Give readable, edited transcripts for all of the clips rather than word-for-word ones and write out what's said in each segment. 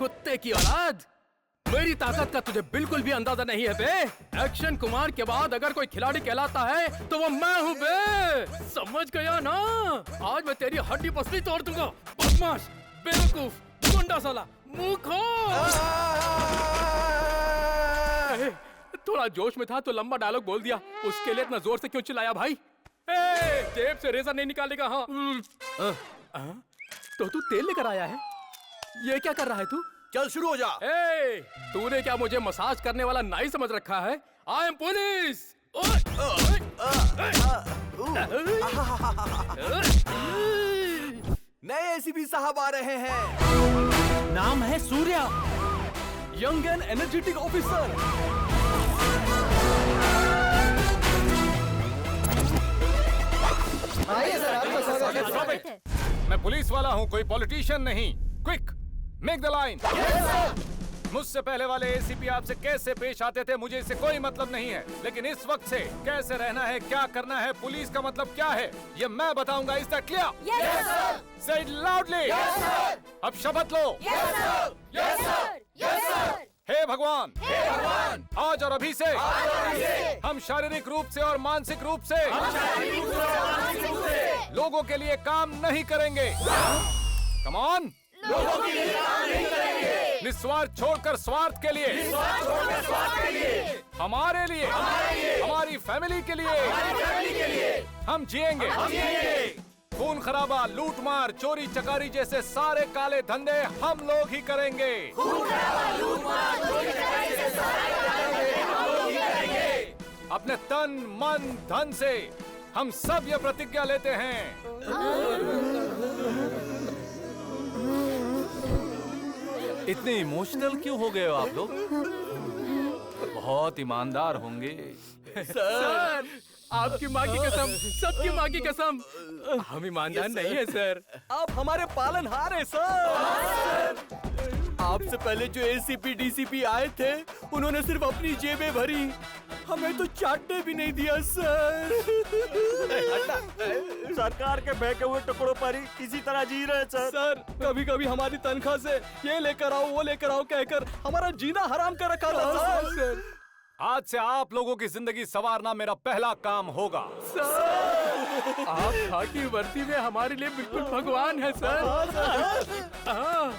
कुत्ते की औलाद, मेरी ताकत का तुझे बिल्कुल भी अंदाजा नहीं है बे। एक्शन कुमार के बाद अगर कोई खिलाड़ी कहलाता है तो वो मैं हूँ बे। समझ गया ना? आज मैं तेरी हड्डी पसली तोड़ दूंगा। बदमाश, बेवकूफ, गुंडा साला, मुंह खोल। थोड़ा जोश में था तो लंबा डायलॉग बोल दिया। उसके लिए इतना जोर से क्यों चिल्लाया भाई? जेब से रेजर नहीं निकालेगा? हाँ। तो तू तेल लेकर आया है? ये क्या कर रहा है तू? चल शुरू हो जा। तूने क्या मुझे मसाज करने वाला नाई समझ रखा है? I am police. नए एसीपी साहब आ रहे हैं। नाम है Surya, young and energetic officer. आइए सर, आपका स्वागत है। मैं पुलिस वाला हूँ, कोई पॉलिटिशियन नहीं। Quick, make the line. मुझसे पहले वाले एसीपी आपसे कैसे पेश आते थे मुझे इससे कोई मतलब नहीं है, लेकिन इस वक्त से कैसे रहना है, क्या करना है, पुलिस का मतलब क्या है, ये मैं बताऊंगा। Is that clear? Yes, sir. Say it loudly. Yes, sir. अब शपथ लो। Yes, sir. Yes, sir. Yes, sir. हे भगवान, भगवान, आज और अभी से हम शारीरिक रूप से और मानसिक रूप से लोगों के लिए काम नहीं करेंगे। Come on. लोगों के लिए काम नहीं करेंगे। निस्वार्थ छोड़कर स्वार्थ के लिए, हमारे लिए, हमारी फैमिली के लिए हम जिएंगे। खून खराबा, लूट मार, चोरी चकारी जैसे सारे काले धंधे हम लोग ही करेंगे। अपने तन मन धन से हम सब ये प्रतिज्ञा लेते हैं। इतने इमोशनल क्यों हो गए हो आप लोग? बहुत ईमानदार होंगे। सर, आपकी माँ की कसम, सबकी माँ की कसम, हम ईमानदार नहीं है सर। आप हमारे पालनहार हैं सर। आपसे पहले जो एसीपी डीसीपी आए थे उन्होंने सिर्फ अपनी जेबें भरी, हमें तो चाटने भी नहीं दिया सर। सरकार के फेंके हुए टुकड़ों पर ही किसी तरह जी रहे सर। कभी कभी हमारी तनख्वाह से ये लेकर आओ वो लेकर आओ कहकर हमारा जीना हराम कर रखा था सर। आज से आप लोगों की जिंदगी संवारना मेरा पहला काम होगा। आप खाकी वर्दी में हमारे लिए बिल्कुल भगवान है सर। हाँ।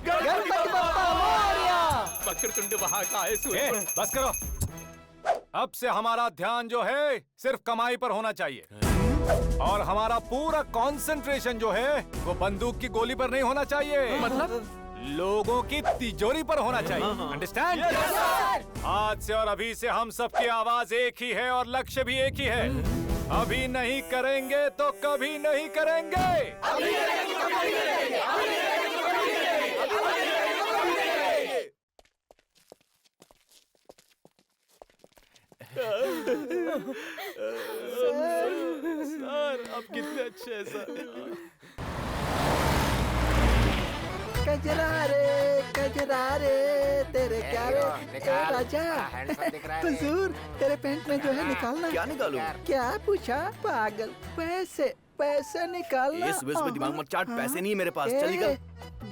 गणपति बप्पा मोरया। वक्रतुंड महाकाय सूर्य। बस करो। अब से हमारा ध्यान जो है सिर्फ कमाई पर होना चाहिए और हमारा पूरा कंसंट्रेशन जो है वो बंदूक की गोली पर नहीं होना चाहिए। मतलब लोगों की तिजोरी पर होना चाहिए। अंडरस्टैंड? आज से और अभी से हम सबकी आवाज एक ही है और लक्ष्य भी एक ही है। अभी नहीं करेंगे तो कभी नहीं करेंगे। सर आप कितने अच्छे हैं सर। कजरा रे तेरे क्या रे राजा। हुजूर तेरे पैंट में जो है निकालना। क्या निकालूं? क्या पूछा पागल? पैसे निकालना। ये सुबह सुबह दिमाग मत चाट, पैसे नहीं है मेरे पास। चल निकल।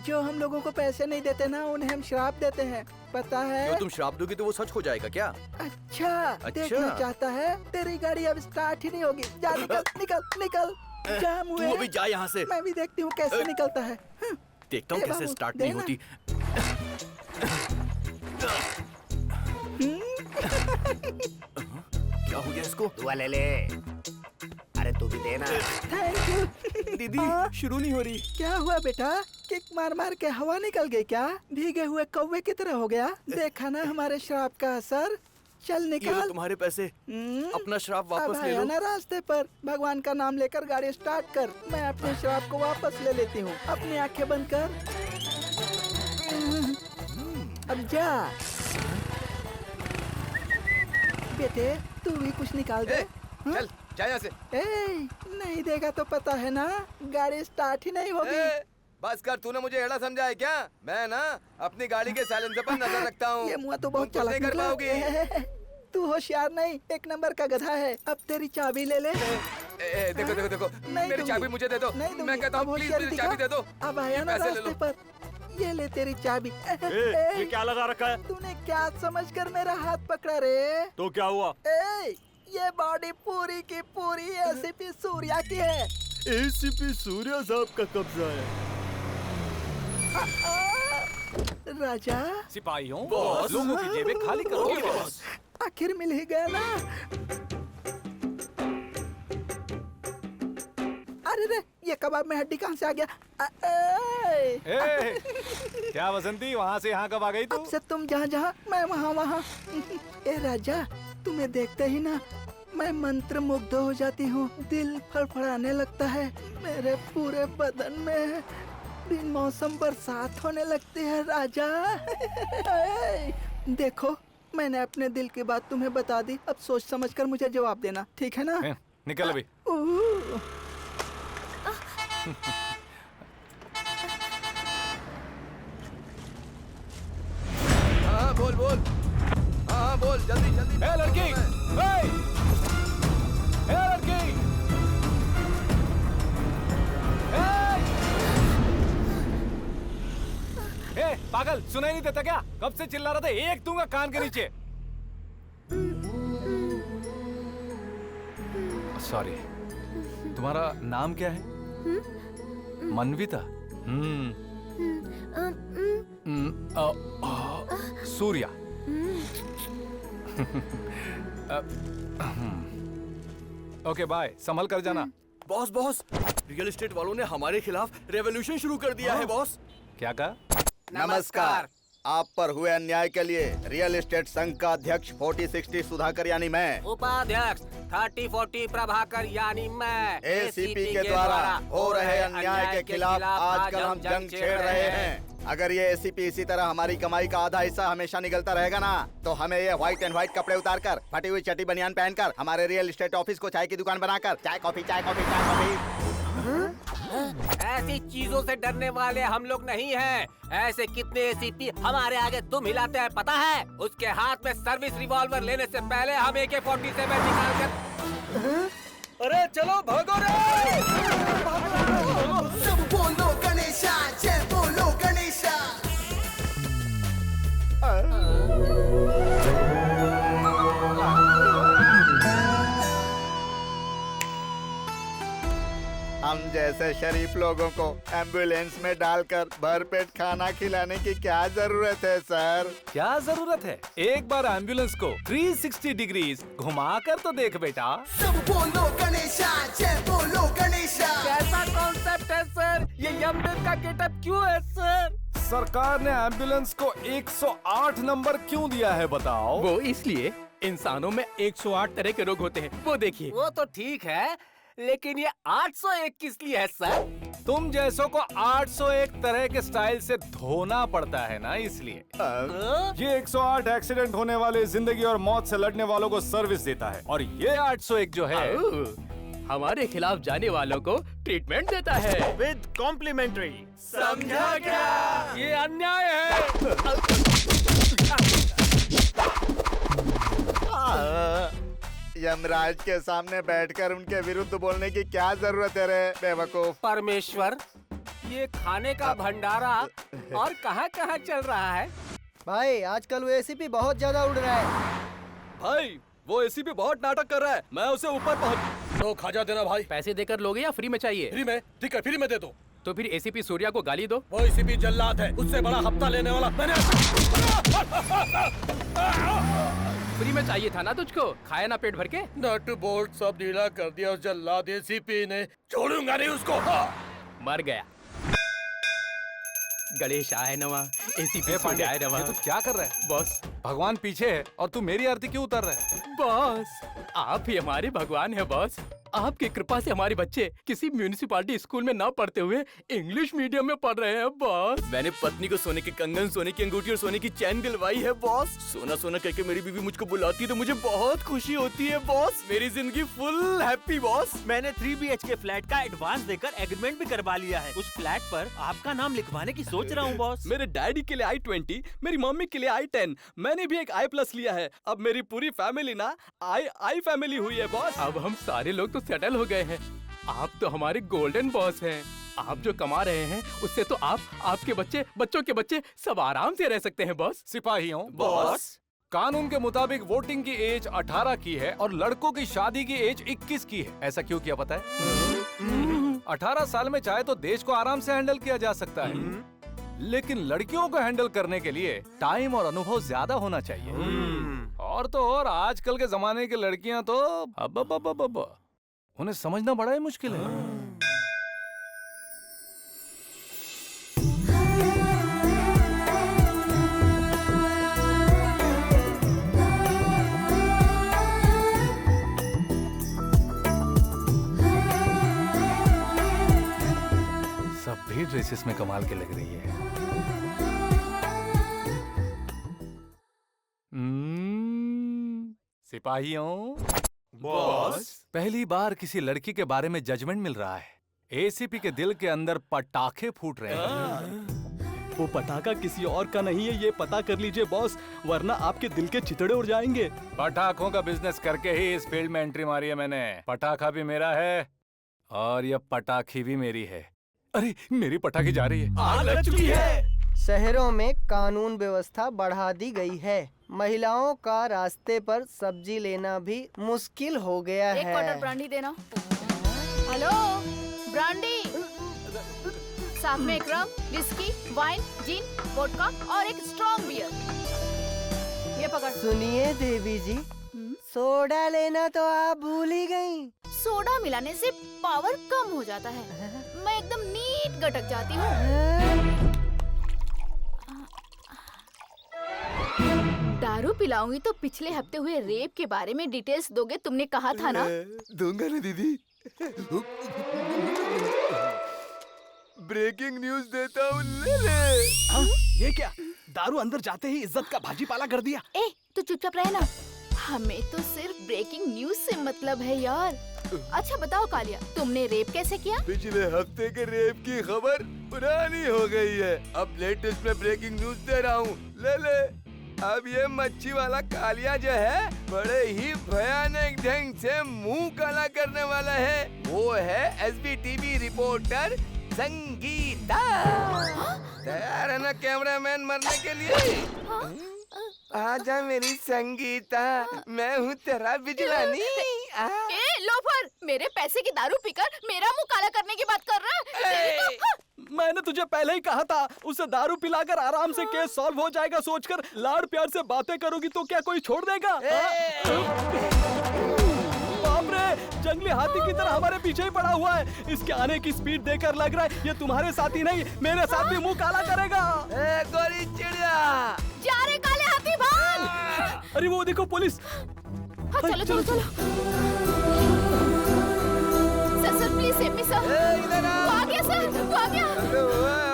जो हम लोगों को पैसे नहीं देते ना उन्हें हम श्राप देते हैं, पता है? क्यों तुम श्राप दोगे तो वो सच हो जाएगा क्या? अच्छा देखना चाहता है? तेरी गाड़ी अब स्टार्ट ही नहीं होगी। जा निकल। जाम हुए। तू अभी जा यहाँ से। मैं भी देखती हूँ कैसे निकलता है। देखता हूँ कैसे स्टार्ट नहीं होती। क्या हो गया इसको? दुआ ले ले। अरे तू भी देना। Thank you. दीदी शुरू नहीं हो रही। क्या हुआ बेटा? किक मार मार के हवा निकल गई क्या? भीगे हुए कौवे की तरह हो गया? देखा ना हमारे श्राप का असर। चल ये निकाल। लो तुम्हारे पैसे, अपना श्राप वापस अब ले आया लो। ना रास्ते पर। भगवान का नाम लेकर गाड़ी स्टार्ट कर। मैं अपने श्राप को वापस ले लेती हूँ। अपनी आंखें बंद कर। अब जा बेटे, तू भी कुछ निकाल दे। चल जा यहाँ से। नहीं देगा तो पता है ना गाड़ी स्टार्ट ही नहीं होगी। बस कर, तूने मुझे एड़ा समझा है क्या? मैं ना अपनी गाड़ी के साइलेंसर पर नजर रखता हूँ। ये मुँह तो बहुत तुम कुछ नहीं चालाक कर पाओगी। निकला। तू होशियार नहीं, एक नंबर का गधा है। अब तेरी चाबी ले ले। देखो देखो देखो, नहीं मेरी दूंगी। चाबी मुझे दे दो। नहीं दूंगी। मैं कहता हूँ अब प्लीज होशियारी मेरी दिखा। चाबी दे दो। अब आया ना पैसे ले रास्ते लो। पर। ये ले तेरी चाबी। ये क्या लगा रखा है? तूने क्या समझकर मेरा हाथ पकड़ा रे? तो क्या हुआ? ये बॉडी पूरी की पूरी एसीपी सूर्या की है। एसीपी सूर्या साहब का कब्जा है। राजा सिपाहियों, बॉस। लोगों की जेबें खाली करो। बॉस। आखिर मिल ही गया ना। अरे रे, ये कबाब में हड्डी कहाँ से आ गया? क्या वसंती, वहाँ से यहाँ कब आ गई तू? अब से तुम जहाँ जहाँ मैं वहाँ वहाँ। ए राजा, तुम्हें देखते ही ना मैं मंत्र मुग्ध हो जाती हूँ। दिल फड़फड़ाने लगता है। मेरे पूरे बदन में बिन मौसम बरसात होने लगती है राजा। देखो, मैंने अपने दिल की बात तुम्हें बता दी। अब सोच समझ कर मुझे जवाब देना, ठीक है ना? निकल अभी। हाँ बोल बोल। हाँ बोल, जल्दी जल्दी। ए लड़की, ए लड़की, ए पागल, सुनाई नहीं देता क्या? कब से चिल्ला रहा था, एक दूंगा कान के नीचे। सॉरी, तुम्हारा नाम क्या है? मनविता। सूर्या। ओके बाय, संभल कर जाना। बॉस बॉस, रियल एस्टेट वालों ने हमारे खिलाफ रेवोल्यूशन शुरू कर दिया है बॉस। क्या कहा? नमस्कार। आप पर हुए अन्याय के लिए रियल एस्टेट संघ का अध्यक्ष 4060 सुधाकर यानी मैं, उपाध्यक्ष 3040 प्रभाकर यानी मैं, एसीपी के द्वारा हो रहे अन्याय के खिलाफ आजकल हम जंग छेड़ रहे हैं। अगर ये एसीपी इसी तरह हमारी कमाई का आधा हिस्सा हमेशा निकलता रहेगा ना, तो हमें ये व्हाइट एंड व्हाइट कपड़े उतारकर, फटी हुई चटी बनियान पहनकर, हमारे रियल एस्टेट ऑफिस को चाय की दुकान बनाकर चाय कॉफी चाय कॉफी चाय कॉफी। ऐसी चीजों से डरने वाले हम लोग नहीं हैं। ऐसे कितने एसीपी हमारे आगे तुम हिलाते हैं पता है? उसके हाथ में सर्विस रिवॉल्वर लेने से पहले हम AK-47 निकाल कर। अरे चलो भागो रे! सब बोलो गणेशा, जय बोलो गणेशा। हम जैसे शरीफ लोगों को एम्बुलेंस में डालकर भरपेट खाना खिलाने की क्या जरूरत है सर? क्या जरूरत है? एक बार एम्बुलेंस को 360 डिग्रीज घुमा कर तो देख बेटा। सब बोलो गणेशा, जय बोलो गणेशा। कैसा कॉन्सेप्ट है सर? ये यमदेव का गेटअप क्यों है सर? सरकार ने एम्बुलेंस को 108 नंबर क्यों दिया है बताओ? वो इसलिए, इंसानों में 108 तरह के रोग होते हैं। वो देखिए। वो तो ठीक है, लेकिन ये 801 किस लिए है सर? तुम जैसों को 801 तरह के स्टाइल से धोना पड़ता है ना, इसलिए। ये 108 एक्सीडेंट होने वाले, जिंदगी और मौत से लड़ने वालों को सर्विस देता है, और ये 801 जो है हमारे खिलाफ जाने वालों को ट्रीटमेंट देता है विद कॉम्प्लीमेंट्री। समझा क्या? ये अन्याय है। यमराज के सामने बैठकर उनके विरुद्ध बोलने की क्या जरूरत है रे बेवकूफ? परमेश्वर, ये खाने का भंडारा और कहाँ-कहाँ चल रहा है? भाई आजकल वो एसीपी बहुत ज्यादा उड़ रहा है। भाई वो एसीपी बहुत नाटक कर रहा है, मैं उसे ऊपर पहुंच। तो खाजा देना भाई। पैसे देकर लोगे या फ्री में चाहिए? फ्री में? ठीक है, फ्री में दे दो। तो फिर एसीपी सूर्या को गाली दो। वो एसीपी जल्लाद है, उससे बड़ा हफ्ता लेने वाला मैंने। फ्री में चाहिए था ना तुझको, खाया ना पेट भर के। नट बोल्ट सब ढीला कर दिया उस जल्लाद एसीपी ने। छोड़ूंगा नहीं उसको। मर गया। गणेश आए नवा, एसीपी पांडे आए नवा। ये तू क्या कर रहा है? बॉस, भगवान पीछे है और तू मेरी आरती क्यों उतार रहा है? बॉस आप ही हमारे भगवान है बॉस। आपकी कृपा से हमारे बच्चे किसी म्यूनिसिपालिटी स्कूल में ना पढ़ते हुए इंग्लिश मीडियम में पढ़ रहे हैं बॉस। मैंने पत्नी को सोने के कंगन, सोने की अंगूठी और सोने की चैन दिलवाई है बॉस। सोना सोना कहकर मेरी बीवी मुझको बुलाती है तो मुझे बहुत खुशी होती है बॉस। मेरी जिंदगी फुल हैप्पी बॉस। मैंने 3 BHK फ्लैट का एडवांस देकर एग्रीमेंट भी करवा लिया है। उस फ्लैट पर आपका नाम लिखवाने की सोच रहा हूँ बॉस। मेरे डैडी के लिए I-20, मेरी मम्मी के लिए I-10, मैंने भी एक I+ लिया है। अब मेरी पूरी फैमिली ना I फैमिली हुई है बॉस। अब हम सारे लोग तो सेटल हो गए हैं। आप तो हमारे गोल्डन बॉस हैं। आप जो कमा रहे हैं उससे तो आप, आपके बच्चे, बच्चों के बच्चे सब आराम से रह सकते हैं बॉस। सिपाहियों, बॉस, कानून के मुताबिक वोटिंग की एज 18 की है और लड़कों की शादी की एज 21 की है। ऐसा क्यों किया पता है? 18 साल में चाहे तो देश को आराम से हैंडल किया जा सकता है, लेकिन लड़कियों को हैंडल करने के लिए टाइम और अनुभव ज्यादा होना चाहिए। और तो और आजकल के जमाने की लड़कियां तो अब उन्हें समझना बड़ा ही मुश्किल है। सब भी ड्रेसेस में कमाल के लग रही है। सिपाहियों, बॉस, पहली बार किसी लड़की के बारे में जजमेंट मिल रहा है। एसीपी के दिल के अंदर पटाखे फूट रहे हैं। वो पटाखा किसी और का नहीं है, ये पता कर लीजिए बॉस, वरना आपके दिल के चितड़े उड़ जाएंगे। पटाखों का बिजनेस करके ही इस फील्ड में एंट्री मारी है मैंने। पटाखा भी मेरा है और ये पटाखी भी मेरी है। अरे मेरी पटाखी जा रही है। आग लग चुकी है। शहरों में कानून व्यवस्था बढ़ा दी गई है। महिलाओं का रास्ते पर सब्जी लेना भी मुश्किल हो गया एक क्वार्टर है। ब्रांडी देना। Hello, brandy. साथ में एक रम, विस्की, वाइन, जिन, वोडका और एक स्ट्रॉन्ग बियर। ये पकड़। सुनिए देवी जी, सोडा लेना तो आप भूल ही गयी। सोडा मिलाने से पावर कम हो जाता है। मैं एकदम नीट गटक जाती हूँ। दारू पिलाऊंगी तो पिछले हफ्ते हुए रेप के बारे में डिटेल्स दोगे, तुमने कहा था ना? दूंगा ना दीदी। ब्रेकिंग न्यूज देता हूँ। ये क्या, दारू अंदर जाते ही इज्जत का भाजीपाला कर दिया। ए, तू चुपचाप रहे ना। हमें तो सिर्फ ब्रेकिंग न्यूज से मतलब है यार। अच्छा बताओ कालिया, तुमने रेप कैसे किया? पिछले हफ्ते के रेप की खबर पुरानी हो गई है, अब लेटेस्ट में ब्रेकिंग न्यूज दे रहा हूँ। ले। अब ये मच्छी वाला कालिया जो है बड़े ही भयानक ढंग से मुंह काला करने वाला है। वो है एसबीटीवी रिपोर्टर संगीता। तैयार है ना कैमरामैन मरने के लिए? आजा मेरी संगीता, मैं हूँ तेरा बिजलानी। ए लोफर, मेरे पैसे की दारू पीकर मेरा मुंह काला करने की बात कर रहा है? मैंने तुझे पहले ही कहा था, उसे दारू पिलाकर आराम से केस सॉल्व हो जाएगा सोचकर लाड़ प्यार से बातें करोगी तो क्या कोई छोड़ देगा? बाप रे, जंगली हाथी की तरह हमारे पीछे ही पड़ा हुआ है। इसके आने की स्पीड देखकर लग रहा है ये तुम्हारे साथ ही नहीं, मेरे साथ भी मुंह काला करेगा। गोरी चिड़िया, जा रे काले हाथी, भाग! अरे वो देखो पुलिस। हाँ, चलो। Sir please save me sir. इधर आओ। आ गया सर, आ गया।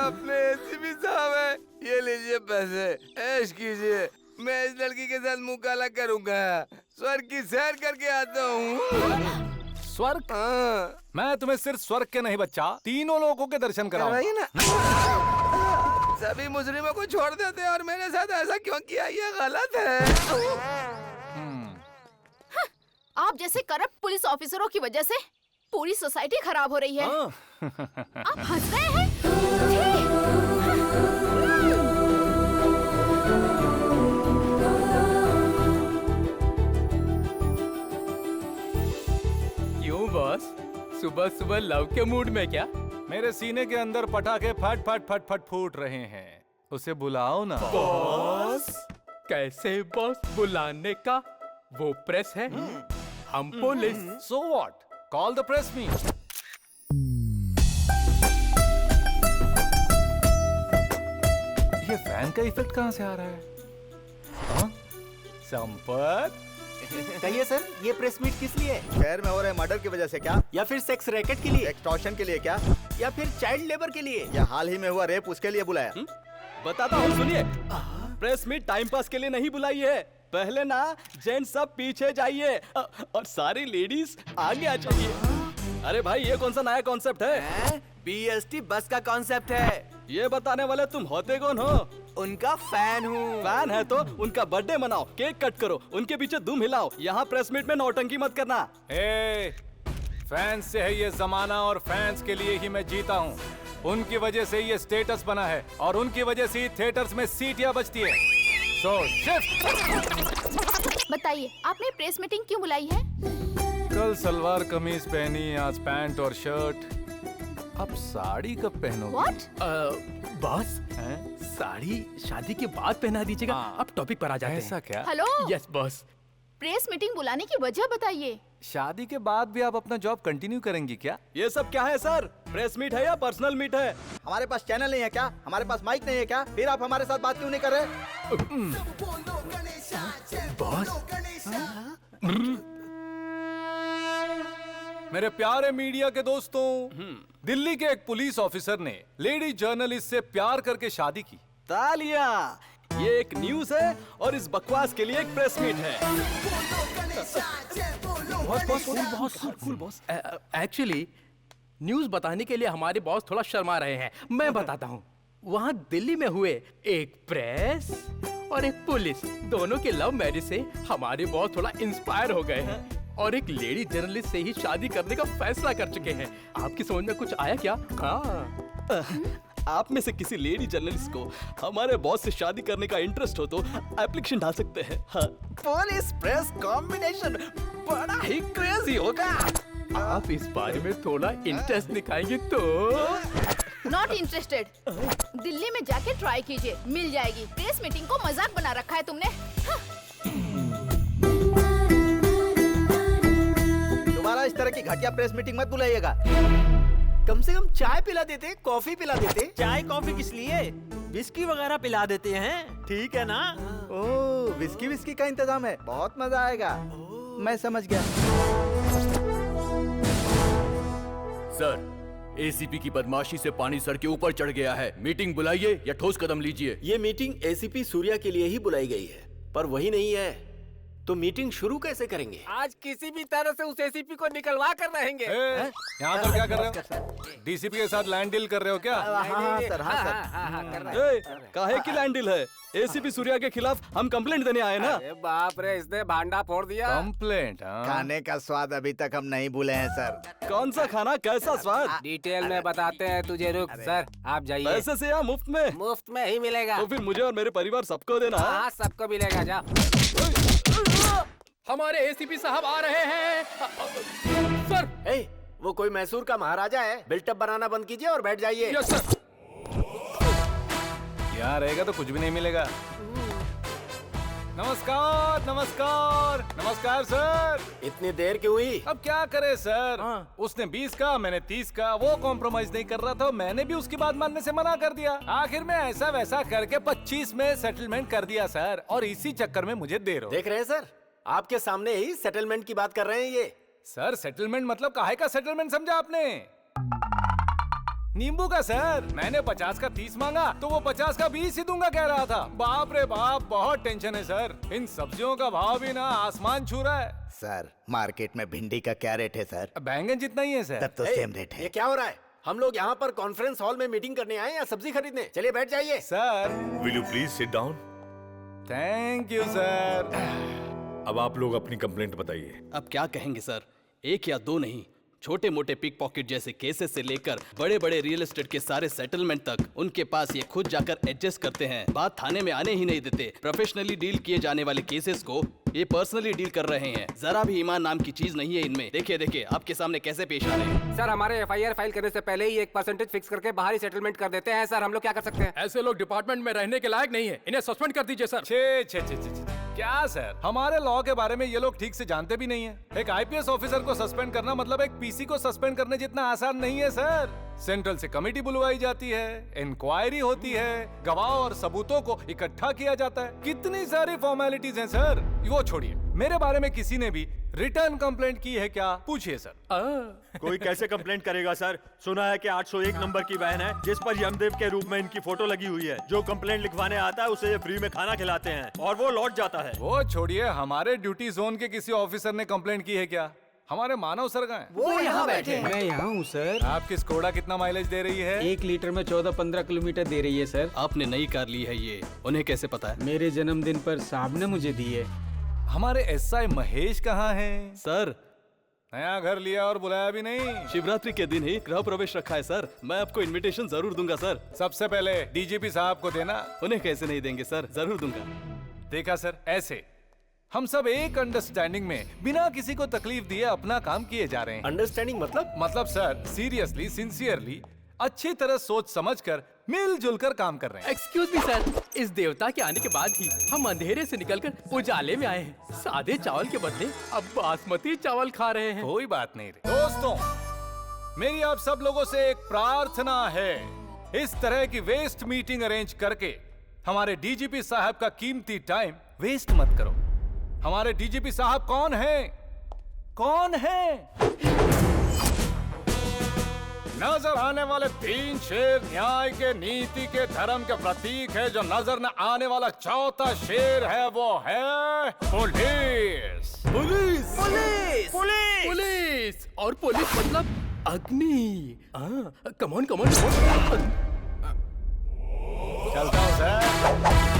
अपने एसीपी साहब है, ये लीजिए पैसे, ऐश कीजिए। मैं इस लड़की के साथ मुंह काला करूंगा, स्वर्ग की सैर करके आता हूँ। स्वर्ग? हाँ। मैं तुम्हें सिर्फ स्वर्ग के नहीं बच्चा, तीनों लोगों के दर्शन कराऊंगा। करवाइए ना। सभी मुजरिमों को छोड़ देते हैं और मेरे साथ ऐसा क्यों किया, ये गलत है। आप जैसे करप्ट पुलिस ऑफिसरों की वजह से पूरी सोसाइटी खराब हो रही है। आप हंस रहे हैं? क्यों बॉस, सुबह सुबह लव के मूड में क्या? मेरे सीने के अंदर पटाखे फट फट फट फट फूट रहे हैं, उसे बुलाओ ना। बॉस कैसे बॉस, बुलाने का वो प्रेस है, हम police. So what? Call the press me. ये फैन का इफेक्ट कहाँ से आ रहा है? हाँ? संपत? कहिए सर, ये प्रेस मीट किस लिए? शहर में हो रहे मर्डर की वजह से क्या? या फिर सेक्स रैकेट के लिए? एक्सटॉर्शन के लिए क्या? या फिर चाइल्ड लेबर के लिए? या हाल ही में हुआ रेप, उसके लिए बुलाया? बताता हूँ, सुनिए। प्रेस मीट टाइम पास के लिए नहीं बुलाई है। पहले ना जेंट्स सब पीछे जाइए और सारी लेडीज आगे आ जाइए। अरे भाई, ये कौन सा नया कॉन्सेप्ट है? BST बस का कॉन्सेप्ट है। ये बताने वाले तुम होते कौन हो? उनका फैन हूँ। फैन है तो उनका बर्थडे मनाओ, केक कट करो, उनके पीछे दुम हिलाओ। यहाँ प्रेस मीट में नौटंकी मत करना। फैंस से है ये जमाना और फैंस के लिए ही मैं जीता हूँ। उनकी वजह से ये स्टेटस बना है और उनकी वजह से थिएटर्स में सीटियां बजती है। सो शिफ्ट। बताइए, आपने प्रेस मीटिंग क्यों बुलाई है? कल सलवार कमीज पहनी, आज पैंट और शर्ट, अब साड़ी कब पहनोगे? What? बॉस, साड़ी शादी के बाद पहना दीजिएगा। अब टॉपिक पर आ जाते हैं। ऐसा क्या? Hello, yes boss. Press meeting बुलाने की वजह बताइए। शादी के बाद भी आप अपना जॉब कंटिन्यू करेंगी क्या? ये सब क्या है सर? प्रेस मीट है या पर्सनल मीट है? हमारे पास चैनल नहीं है क्या? हमारे पास माइक नहीं है क्या? फिर आप हमारे साथ बात क्यों नहीं कर रहे? बॉस, मेरे प्यारे मीडिया के दोस्तों, दिल्ली के एक पुलिस ऑफिसर ने लेडी जर्नलिस्ट से प्यार करके शादी की। तालियां! ये एक न्यूज है और इस बकवास के लिए एक प्रेस मीट है। एक्चुअली न्यूज बताने के लिए हमारे बॉस थोड़ा शर्मा रहे हैं। मैं बताता हूँ। वहाँ दिल्ली में हुए एक प्रेस और एक पुलिस, दोनों के लव मैरिज से हमारे बॉस थोड़ा इंस्पायर हो गए हैं और एक लेडी जर्नलिस्ट से ही शादी करने का फैसला कर चुके हैं। आपकी समझ में कुछ आया क्या? आप में से किसी लेडी जर्नलिस्ट को हमारे बॉस से शादी करने का इंटरेस्ट हो तो एप्लीकेशन डाल सकते हैं। हाँ। पुलिस प्रेस कॉम्बिनेशन बड़ा ही क्रेजी होगा। आप इस बारे में थोड़ा इंटरेस्ट दिखाएंगे तो? Not interested. दिल्ली में जाके ट्राई कीजिए, मिल जाएगी। प्रेस मीटिंग को मजाक बना रखा है तुमने। दोबारा इस तरह की घटिया प्रेस मीटिंग मत बुलाइएगा। कम से कम चाय पिला देते, कॉफी पिला देते। चाय कॉफी किस लिए? विस्की वगैरह पिला देते हैं, ठीक है ना? ओह, विस्की का इंतजाम है, बहुत मजा आएगा। मैं समझ गया। सर, एसीपी की बदमाशी से पानी सर के ऊपर चढ़ गया है। मीटिंग बुलाइए या ठोस कदम लीजिए। ये मीटिंग एसीपी सूर्या के लिए ही बुलाई गई है, पर वही नहीं है तो मीटिंग शुरू कैसे करेंगे? आज किसी भी तरह से उस एसीपी को निकलवा कर रहेंगे। यहाँ पर क्या कर रहे हो? डीसीपी के साथ लैंड डील कर रहे हो क्या? हाँ सर, हाँ सर। कर रहे हैं। काहे की लैंड डील है? एसीपी सूर्या के खिलाफ हम कंप्लेंट देने आए ना। अरे बाप रे, इसने भांडा फोड़ दिया। कंप्लेंट? खाने का स्वाद अभी तक हम नहीं भूले हैं सर। कौन सा खाना, कैसा स्वाद? डिटेल में बताते हैं तुझे, रुक। सर आप जाइए। पैसे से या मुफ्त में? मुफ्त में ही मिलेगा। तो फिर मुझे और मेरे परिवार सबको देना। हाँ, सबको मिलेगा। जा। हमारे एसीपी साहब आ रहे हैं। सर। वो कोई मैसूर का महाराजा है। बिल्टअप बनाना बंद कीजिए और बैठ जाइए। Yes sir. यहाँ रहेगा तो कुछ भी नहीं मिलेगा। नमस्कार नमस्कार नमस्कार सर। इतनी देर क्यों हुई? अब क्या करे सर, उसने 20 का, मैंने 30 का। वो कॉम्प्रोमाइज नहीं कर रहा था, मैंने भी उसकी बात मानने से मना कर दिया। आखिर में ऐसा वैसा करके 25 में सेटलमेंट कर दिया सर, और इसी चक्कर में मुझे देर हो। देख रहे हैं सर, आपके सामने ही सेटलमेंट की बात कर रहे हैं ये। सर सेटलमेंट मतलब काहे का सेटलमेंट समझा आपने? नींबू का सर। मैंने 50 का 30 मांगा तो वो 50 का 20 ही दूंगा कह रहा था। बाप रे बाप, बहुत टेंशन है सर। इन सब्जियों का भाव भी ना आसमान छू रहा है। सर, मार्केट में भिंडी का क्या रेट है सर? बैंगन जितना ही है सर। तब तो सेम रेट है। ये क्या हो रहा है? हम लोग यहाँ पर कॉन्फ्रेंस हॉल में मीटिंग करने आए या सब्जी खरीदने? चलिए बैठ जाइए। Sir will you please sit down? Thank you sir. अब आप लोग अपनी कंप्लेंट बताइए। अब क्या कहेंगे सर, एक या दो नहीं, छोटे मोटे पिक पॉकेट जैसे केसेस से लेकर बड़े बड़े रियल एस्टेट के सारे सेटलमेंट तक उनके पास ये खुद जाकर एडजस्ट करते हैं। बात थाने में आने ही नहीं देते। प्रोफेशनली डील किए जाने वाले केसेस को ये पर्सनली डील कर रहे हैं। जरा भी ईमान नाम की चीज नहीं है इनमें। देखिए देखिए आपके सामने कैसे पेश आ रहे हैं। सर हमारे एफआईआर फाइल करने से पहले ही 1% फिक्स करके बाहरी सेटलमेंट कर देते हैं। सर हम लोग क्या कर सकते हैं? ऐसे लोग डिपार्टमेंट में रहने के लायक नहीं है, इन्हें सस्पेंड कर दीजिए सर। छे छे छे छे क्या सर, हमारे लॉ के बारे में ये लोग ठीक से जानते भी नहीं है। एक आईपीएस ऑफिसर को सस्पेंड करना मतलब एक पीसी को सस्पेंड करने जितना आसान नहीं है सर। सेंट्रल से कमेटी बुलवाई जाती है, इंक्वायरी होती है, गवाह और सबूतों को इकट्ठा किया जाता है, कितनी सारी फॉर्मेलिटीज हैं सर। वो छोड़िए, मेरे बारे में किसी ने भी रिटर्न कंप्लेंट की है क्या? पूछिए सर। कोई कैसे कंप्लेंट करेगा सर? सुना है कि 801 नंबर की वैन है जिस पर यमदेव के रूप में इनकी फोटो लगी हुई है। जो कंप्लेंट लिखवाने आता है उसे ये फ्री में खाना खिलाते हैं और वो लौट जाता है। वो छोड़िए, हमारे ड्यूटी जोन के किसी ऑफिसर ने कंप्लेंट की है क्या? हमारे मानव सर कहाँ हैं? वो यहाँ बैठे हैं। मैं यहाँ हूँ सर। आपकी स्कोडा कितना माइलेज दे रही है? 1 लीटर में 14-15 किलोमीटर दे रही है सर। आपने नई कार ली है, ये उन्हें कैसे पता है? मेरे जन्मदिन पर साहब ने मुझे दी है। हमारे एसआई महेश कहाँ हैं? सर नया घर लिया और बुलाया भी नहीं। शिवरात्रि के दिन ही गृह प्रवेश रखा है सर। मैं आपको इनविटेशन जरूर दूंगा सर। सबसे पहले डीजीपी साहब को देना। उन्हें कैसे नहीं देंगे सर, जरूर दूंगा। देखा सर, ऐसे हम सब एक अंडरस्टैंडिंग में बिना किसी को तकलीफ दिए अपना काम किए जा रहे हैं। अंडरस्टैंडिंग मतलब सर सीरियसली, सिंसियरली, अच्छी तरह सोच समझकर मिलजुल कर काम कर रहे हैं। एक्सक्यूज मी सर, इस देवता के आने के बाद ही हम अंधेरे से निकलकर उजाले में आए हैं। सादे चावल के बदले अब बासमती चावल खा रहे हैं। कोई बात नहीं रे। दोस्तों, मेरी आप सब लोगों से एक प्रार्थना है, इस तरह की वेस्ट मीटिंग अरेंज करके हमारे डीजीपी साहब का कीमती टाइम वेस्ट मत करो। हमारे डीजीपी साहब कौन हैं? कौन हैं? नजर आने वाले 3 शेर न्याय के, नीति के, धर्म के प्रतीक है। जो नजर न आने वाला चौथा शेर है वो है police. Police police police police और पुलिस मतलब अग्नि। Come on come on. चलता हूँ सर।